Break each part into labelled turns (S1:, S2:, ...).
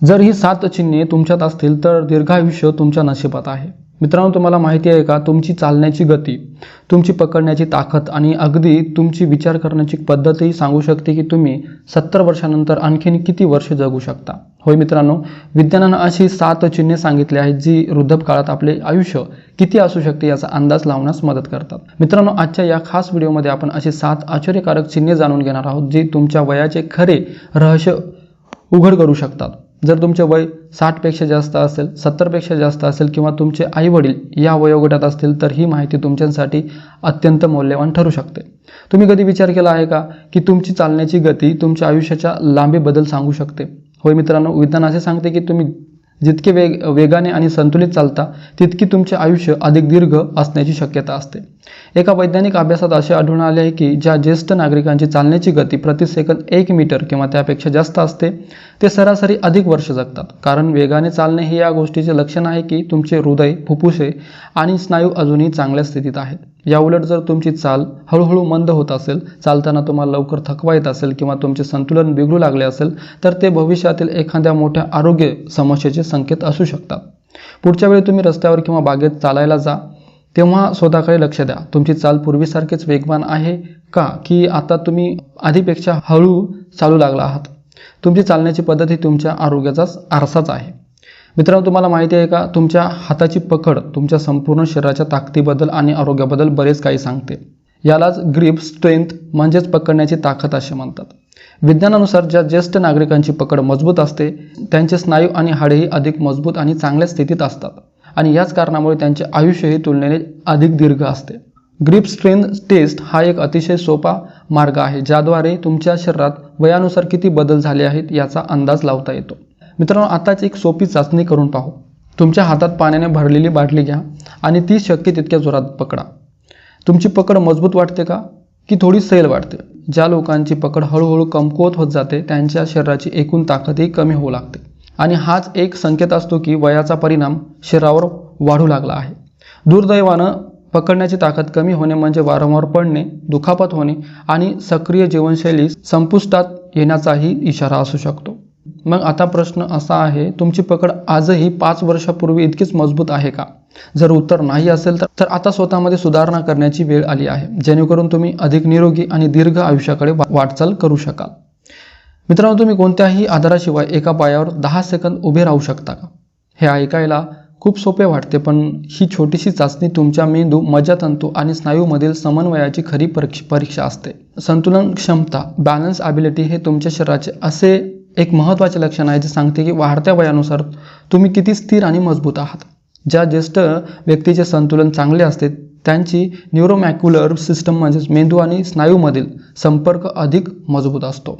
S1: जर ही 7 चिन्हे तुमच्यात असतील तर दीर्घायुष्य तुमच्या नशिबात आहे। मित्रांनो, तुम्हाला माहिती आहे का, तुमची चालण्याची गती, तुमची पकडण्याची ताकद आणि अगदी तुमची विचार करण्याची पद्धतही सांगू शकते की तुम्ही 70 वर्षानंतर आणखीन किती वर्ष जगू शकता। होय मित्रांनो, विज्ञानानं अशी 7 चिन्हे सांगितली आहेत जी वृद्धापकाळात आपले आयुष्य किती असू शकते याचा अंदाज लावण्यास मदत करतात। मित्रांनो, आजच्या या खास व्हिडिओमध्ये आपण अशी 7 आश्चर्यकारक चिन्हे जाणून घेणार आहोत जी तुमच्या वयाचे खरे रहस्य उघड करू शकतात। जर तुमचे वय 60 पेक्षा जास्त असेल, 70 पेक्षा जास्त असेल किंवा तुमचे आई वडील या वयोगटात असतील तर ही माहिती तुमच्यासाठी अत्यंत मौल्यवान ठरू शकते। तुम्ही कधी विचार केला आहे का की तुमची चालण्याची गती तुमच्या आयुष्याच्या लांबीबद्दल सांगू शकते? होय मित्रांनो, विज्ञान असे सांगते की तुम्ही जितके वेगाने आणि संतुलित चालता तितकी तुमचे आयुष्य अधिक दीर्घ असण्याची शक्यता असते। एका वैज्ञानिक अभ्यासात असे आढळून आले आहे की ज्या ज्येष्ठ नागरिकांची चालण्याची गती प्रति सेकंद 1 मीटर किंवा त्यापेक्षा जास्त असते ते सरासरी अधिक वर्ष जगतात। कारण वेगाने चालणे हे या गोष्टीचे लक्षण आहे की तुमचे हृदय, फुफ्फुसे आणि स्नायू अजूनही चांगल्या स्थितीत आहेत। याउलट जर तुमची चाल हळूहळू मंद होत असेल, चालताना तुम्हाला लवकर थकवा येत असेल किंवा तुमचे संतुलन बिघडू लागले असेल तर ते भविष्यातील एखाद्या मोठ्या आरोग्य समस्येचे संकेत असू शकतात। पुढच्या वेळी तुम्ही रस्त्यावर किंवा बागेत चालायला जा तेव्हा स्वतःकडे लक्ष द्या। तुमची चाल पूर्वीसारखीच वेगवान आहे का की आता तुम्ही आधीपेक्षा हळू चालू लागला आहात? तुमची चालण्याची पद्धत ही तुमच्या आरोग्याचाच आरसाच आहे। मित्रांनो, तुम्हाला माहिती आहे का, तुमच्या हाताची पकड तुमच्या संपूर्ण शरीराच्या ताकदीबद्दल आणि आरोग्याबद्दल बरेच काही सांगते। यालाच ग्रिप स्ट्रेंथ म्हणजेच पकडण्याची ताकद असे म्हणतात। विज्ञानानुसार ज्या ज्येष्ठ नागरिकांची पकड मजबूत असते त्यांचे स्नायू आणि हाडेही अधिक मजबूत आणि चांगल्या स्थितीत असतात आणि याच कारणामुळे त्यांचे आयुष्यही तुलनेने अधिक दीर्घ असते। ग्रिप स्ट्रेंथ टेस्ट हा एक अतिशय सोपा मार्ग आहे ज्याद्वारे तुमच्या शरीरात वयानुसार किती बदल झाले आहेत याचा अंदाज लावता येतो। मित्रांनो, आताच एक सोपी चाचणी करून पाहू। तुमच्या हातात पाण्याने भरलेली बाटली घ्या आणि ती शक्य तितक्या जोरात पकडा। तुमची पकड मजबूत वाटते का की थोडी सैल वाटते? ज्या लोकांची पकड हळूहळू कमकुवत होत जाते त्यांच्या शरीराची एकूण ताकदही कमी होऊ लागते आणि हाच एक संकेत असतो की वयाचा परिणाम शरीरावर वाढू लागला आहे। दुर्दैवानं पकडण्याची ताकद कमी होणे म्हणजे वारंवार पडणे, दुखापत होणे आणि सक्रिय जीवनशैली संपुष्टात येण्याचाही इशारा असू शकतो। मग आता प्रश्न असा आहे, तुमची पकड आजही 5 वर्षापूर्वी इतकीच मजबूत आहे का? जर उत्तर नाही असेल तर आता स्वतःमध्ये सुधारणा करण्याची वेळ आली आहे जेणेकरून तुम्ही अधिक निरोगी आणि दीर्घ आयुष्याकडे वाटचाल करू शकाल। मित्रांनो, तुम्ही कोणत्याही आधाराशिवाय एका पायावर 10 सेकंद उभे राहू शकता का? हे ऐकायला खूप सोपे वाटते, पण ही छोटीशी चाचणी तुमच्या मेंदू, मज्जातंतू आणि स्नायूमधील समन्वयाची खरी परीक्षा असते। संतुलन क्षमता, बॅलन्स ॲबिलिटी हे तुमच्या शरीराचे असे एक महत्त्वाचे लक्षण आहे जे सांगते की वाढत्या वयानुसार तुम्ही किती स्थिर आणि मजबूत आहात। ज्या ज्येष्ठ व्यक्तीचे संतुलन चांगले असते त्यांची न्यूरोमॅक्युलर सिस्टम म्हणजेच मेंदू आणि स्नायूमधील संपर्क अधिक मजबूत असतो।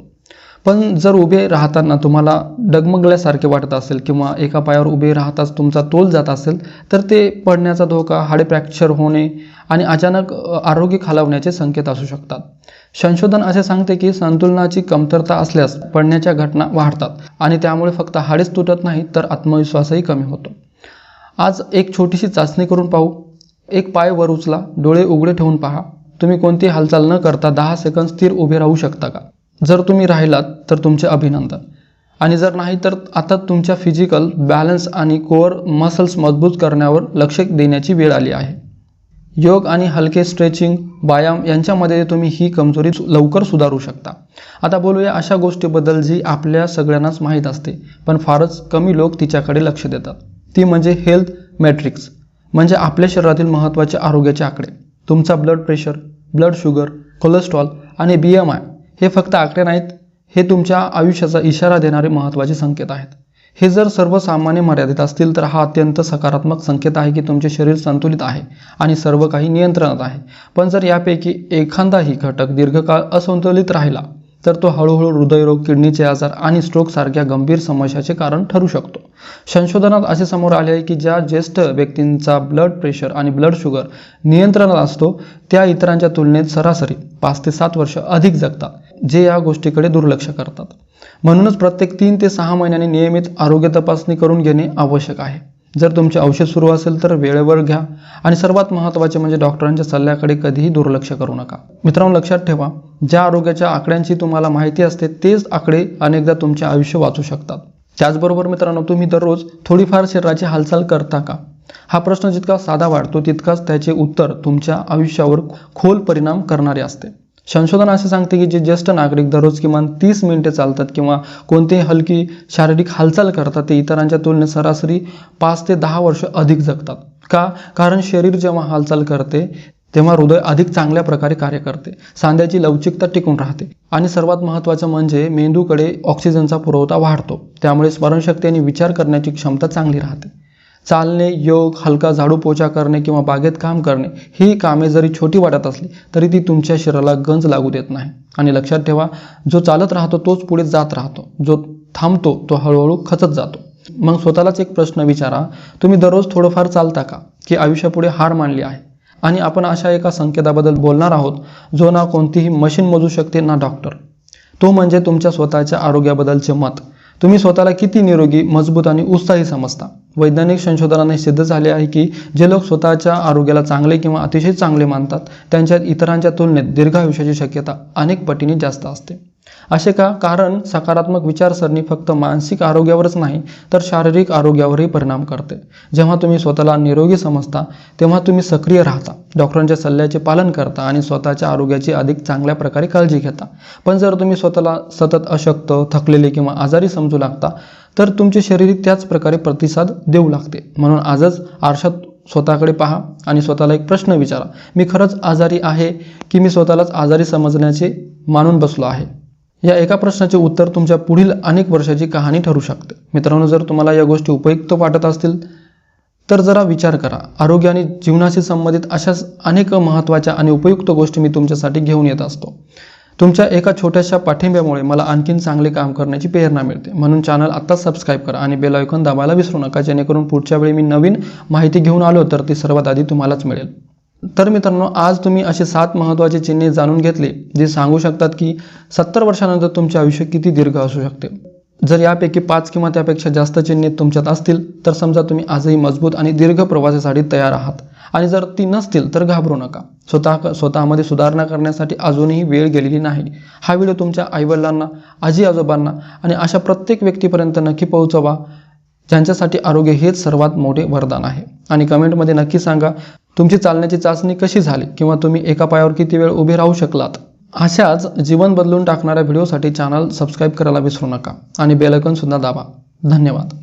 S1: पण जर उभे राहताना तुम्हाला डगमगल्यासारखे वाटत असेल किंवा एका पायावर उभे राहताच तुमचा तोल जात असेल तर ते पडण्याचा धोका, हाडे फ्रॅक्चर होणे आणि अचानक आरोग्य खालावण्याचे संकेत असू शकतात। संशोधन असे सांगते की संतुलनाची कमतरता असल्यास पडण्याच्या घटना वाढतात आणि त्यामुळे फक्त हाडेच तुटत नाहीत तर आत्मविश्वासही कमी होतो। आज एक छोटीशी चाचणी करून पाहू। एक पाय वर उचला, डोळे उघडे ठेवून पहा। तुम्ही कोणती हालचाल न करता 10 सेकंद स्थिर उभे राहू शकता का? जर तुम्ही राहिलात तर तुमचे अभिनंदन, आणि जर नाही तर आता तुमच्या फिजिकल बॅलन्स आणि कोअर मसल्स मजबूत करण्यावर लक्ष देण्याची वेळ आली आहे। योग आणि हलके स्ट्रेचिंग, व्यायाम यांच्यामध्ये तुम्ही ही कमजोरी लवकर सुधारू शकता। आता बोलूया अशा गोष्टीबद्दल जी आपल्या सगळ्यांनाच माहीत असते पण फारच कमी लोक तिच्याकडे लक्ष देतात। ती म्हणजे हेल्थ मॅट्रिक्स, म्हणजे आपल्या शरीरातील महत्त्वाचे आरोग्याचे आकडे। तुमचा blood pressure, blood sugar, cholesterol आणि BMI हे फक्त आकडे नाहीत, हे तुमच्या आयुष्याचा इशारा देणारे महत्त्वाचे संकेत आहेत। हे जर सर्वसामान्य मर्यादित असतील तर हा अत्यंत सकारात्मक संकेत आहे की तुमचे शरीर संतुलित आहे आणि सर्व काही नियंत्रणात आहे। पण जर यापैकी एखादाही घटक दीर्घकाळ असंतुलित राहिला तर तो हळूहळू हृदयरोग, किडनीचे आजार आणि स्ट्रोक सारख्या गंभीर समस्याचे कारण ठरू शकतो। संशोधनात असे समोर आले आहे की ज्या ज्येष्ठ व्यक्तींचा ब्लड प्रेशर आणि ब्लड शुगर नियंत्रणात असतो त्या इतरांच्या तुलनेत सरासरी 5 ते 7 वर्ष अधिक जगतात, जे या गोष्टीकडे दुर्लक्ष करतात। म्हणूनच प्रत्येक 3 ते 6 महिन्यांनी नियमित आरोग्य तपासणी करून घेणे आवश्यक आहे। जर तुमचे औषध सुरू असेल तर वेळेवर घ्या आणि सर्वात महत्त्वाचे म्हणजे डॉक्टरांच्या सल्ल्याकडे कधीही दुर्लक्ष करू नका। मित्रांनो, लक्षात ठेवा, ज्या आरोग्याच्या आकड्यांची तुम्हाला माहिती असते तेच आकडे अनेकदा तुमचे आयुष्य वाचू शकतात। त्याचबरोबर मित्रांनो, तुम्ही दररोज थोडीफार शरीराची हालचाल करता का? हा प्रश्न जितका साधा वाटतो तितकाच त्याचे उत्तर तुमच्या आयुष्यावर खोल परिणाम करणारे असते. संशोधन असे सांगते की जे ज्येष्ठ नागरिक दररोज किमान 30 मिनिटे चालतात किंवा कोणतीही हलकी शारीरिक हालचाल करतात ते इतरांच्या तुलनेत सरासरी 5 ते 10 वर्ष अधिक जगतात. का? कारण शरीर जेव्हा हालचाल करते तेव्हा हृदय अधिक चांगल्या प्रकारे कार्य करते, सांध्याची लवचिकता टिकून राहते आणि सर्वात महत्त्वाचं म्हणजे मेंदूकडे ऑक्सिजनचा पुरवठा वाढतो. त्यामुळे स्मरणशक्ती आणि विचार करण्याची क्षमता चांगली राहते. चालणे, योग, हलका झाडू पोछा करणे किंवा बागेत काम करणे ही कामे जरी छोटी वाटत असली तरी ती तुमच्या शरीराला गंज लागू देत नाही. आणि लक्षात ठेवा, जो चालत राहतो तोच पुढे जात राहतो, जो थांबतो तो हळूहळू खचत जातो. मग स्वतःलाच एक प्रश्न विचारा, तुम्ही दररोज थोडंफार चालता का, की आयुष्यापुढे हार मानली आहे? आणि आपण अशा एका संकेताबद्दल बोलणार आहोत जो ना कोणतीही मशीन मोजू शकते ना डॉक्टर. तो म्हणजे तुमच्या स्वतःच्या आरोग्याबद्दलचे मत. तुम्ही स्वतःला किती निरोगी, मजबूत आणि उत्साही समजता? वैज्ञानिक संशोधनाने सिद्ध झाले आहे की जे लोक स्वतःच्या आरोग्याला चांगले किंवा अतिशय चांगले मानतात त्यांच्यात इतरांच्या तुलनेत दीर्घायुष्याची शक्यता अनेक पटीने जास्त असते. असे का? कारण सकारात्मक विचारसरणी फक्त मानसिक आरोग्यावरच नाही तर शारीरिक आरोग्यावरही परिणाम करते. जेव्हा तुम्ही स्वतःला निरोगी समजता तेव्हा तुम्ही सक्रिय राहता, डॉक्टरांच्या सल्ल्याचे पालन करता आणि स्वतःच्या आरोग्याची अधिक चांगल्या प्रकारे काळजी घेता. पण जर तुम्ही स्वतःला सतत अशक्त, थकलेले किंवा आजारी समजू लागता तर तुमचे शरीर त्याच प्रकारे प्रतिसाद देऊ लागते. म्हणून आजच आरशात स्वतःकडे पहा आणि स्वतःला एक प्रश्न विचारा, मी खरंच आजारी आहे की मी स्वतःलाच आजारी समजण्याचे मानून बसलो आहे? या एका प्रश्नाचे उत्तर तुमच्या पुढील अनेक वर्षाची कहाणी ठरू शकते. मित्रांनो, जर तुम्हाला या गोष्टी उपयुक्त वाटत असतील तर जरा विचार करा. आरोग्य आणि जीवनाशी संबंधित अशाच अनेक महत्त्वाच्या आणि उपयुक्त गोष्टी मी तुमच्यासाठी घेऊन येत असतो. तुमच्या एका छोट्याशा पाठिंब्यामुळे मला आणखीन चांगले काम करण्याची प्रेरणा मिळते. म्हणून चॅनल आत्ताच सबस्क्राईब करा आणि बेल आयकॉन दाबायला विसरू नका, जेणेकरून पुढच्या वेळी मी नवीन माहिती घेऊन आलो तर ती सर्वात आधी तुम्हालाच मिळेल. तर मित्रांनो, आज तुम्ही असे 7 महत्त्वाचे चिन्हे जाणून घेतले जे सांगू शकतात की 70 वर्षानंतर तुमचे आयुष्य किती दीर्घ असू शकते. जर यापैकी 5 किंवा त्यापेक्षा जास्त चिन्हे तुमच्यात असतील तर समजा तुम्ही आजही मजबूत आणि दीर्घ प्रवासासाठी तयार आहात. आणि जर ती नसतील तर घाबरू नका. स्वतःमध्ये सुधारणा करण्यासाठी अजूनही वेळ गेलेली नाही. हा व्हिडिओ तुमच्या आईवडिलांना, आजी आजोबांना आणि अशा प्रत्येक व्यक्तीपर्यंत नक्की पोहोचवा ज्यांच्यासाठी आरोग्य हेच सर्वात मोठे वरदान आहे. आणि कमेंटमध्ये नक्की सांगा तुमची चालण्याची चाचणी कशी झाली किंवा तुम्ही एका पायावर किती वेळ उभे राहू शकलात. अशाच जीवन बदलून टाकणाऱ्या व्हिडिओसाठी चॅनल सबस्क्राईब करायला विसरू नका आणि बेल आयकॉन सुद्धा दाबा. धन्यवाद.